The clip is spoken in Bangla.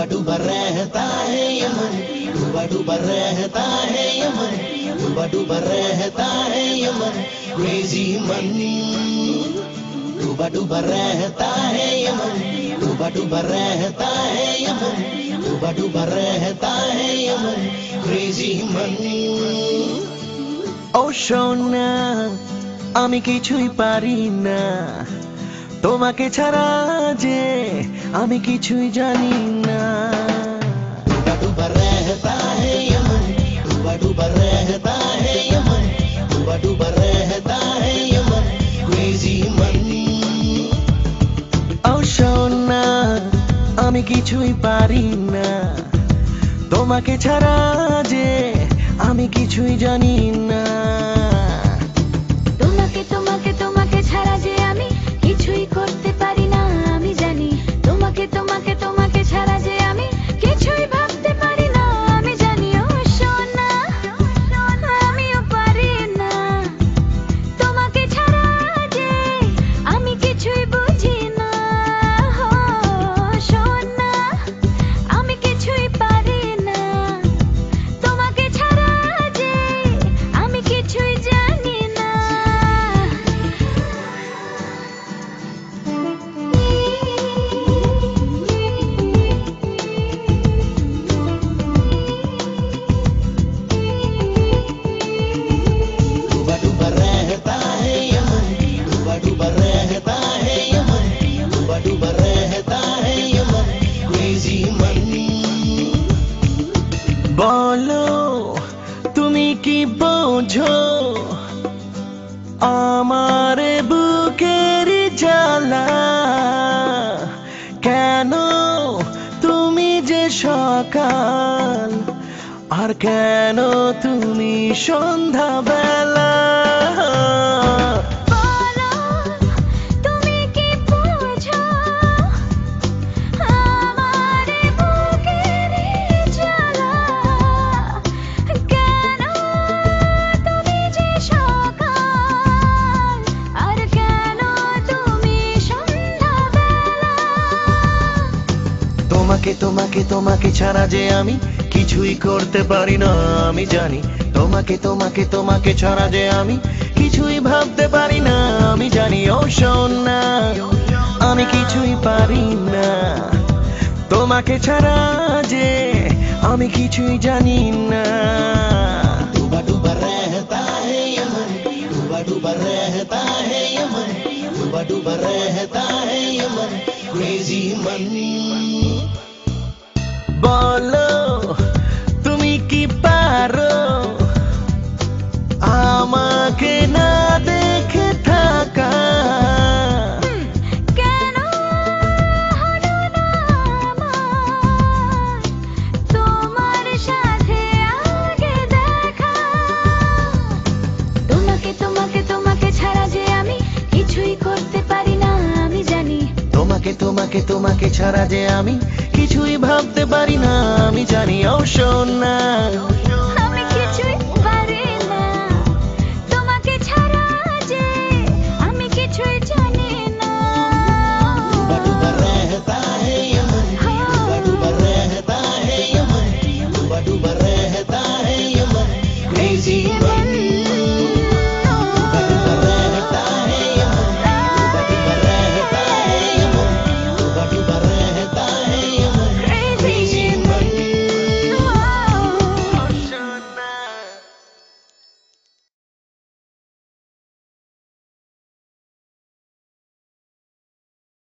डूबा डूबा रहता है ये मन, डूबा डूबा रहता है ये मन, डूबा डूबा रहता है ये मन, क्रेजी मन। डूबा डूबा रहता है ये मन, डूबा डूबा रहता है ये मन, डूबा डूबा रहता है ये मन, क्रेजी मन। ও সোনা আমি কিছুই পারি না তোমাকে ছাড়া যে আমি কিছুই জানি না। डूबा डूबा रहता है ये मन, डूबा डूबा रहता है ये मन, डूबा डूबा रहता है ये मन, क्रेजी मन। ও সোনা আমি কিছুই পারি না তোমাকে ছাড়া যে আমি কিছুই জানি না। তোমাকে তোমাকে তোমাকে ছাড়া যে আমি কিছুই করতে পারি না আমি জানি। তোমাকে তোমাকে তোমাকে ছাড়া যে আমি কিছুই ভাবতে পারি না আমি জানি। ও সোনা আমিও পারি না তোমাকে ছাড়া যে আমি কিছুই বুঝি না। ও সোনা আমি কিছুই পারি না তোমাকে ছাড়া যে আমি কিছুই জানি না। डूबा डूबा रहता है ये मन, डूबा डूबा रहता है ये मन, डूबा डूबा रहता है ये मन, क्रेजी मन। বলো তুমি কি বোঝো আমার বুকের জ্বালা কেন তুমি যে সকাল আর কেন তুমি সন্ধ্যাবেলা। বলো তুমি কি বোঝো আমার বুকের জ্বালা কেন তুমি যে সকাল আর কেন তুমি সন্ধ্যাবেলা। তোমাকে তোমাকে তোমাকে ছাড়া যে আমি কিছুই করতে পারি না আমি জানি। তোমাকে তোমাকে তোমাকে ছাড়া যে আমি কিছুই ভাবতে পারি না আমি জানি। ও সোনা আমি কিছুই পারি না তোমাকে ছাড়া যে আমি কিছুই জানি না। डूबा डूबा रहता है ये मन, डूबा डूबा रहता है ये मन, डूबा डूबा रहता है ये मन, क्रेजी मन। বলো তুমি কি পারো আমাকে না দেখে থাকা কেন হলো না আমার তোমার সাথে আগে দেখা। তোমাকে তোমাকে তোমাকে ছাড়া যে আমি কিছুই করতে পারি না আমি জানি। তোমাকে তোমাকে তোমাকে ছাড়া যে আমি কিছুই ভাবতে পারি না আমি জানি। ও সোনা আমি কিছুই পারি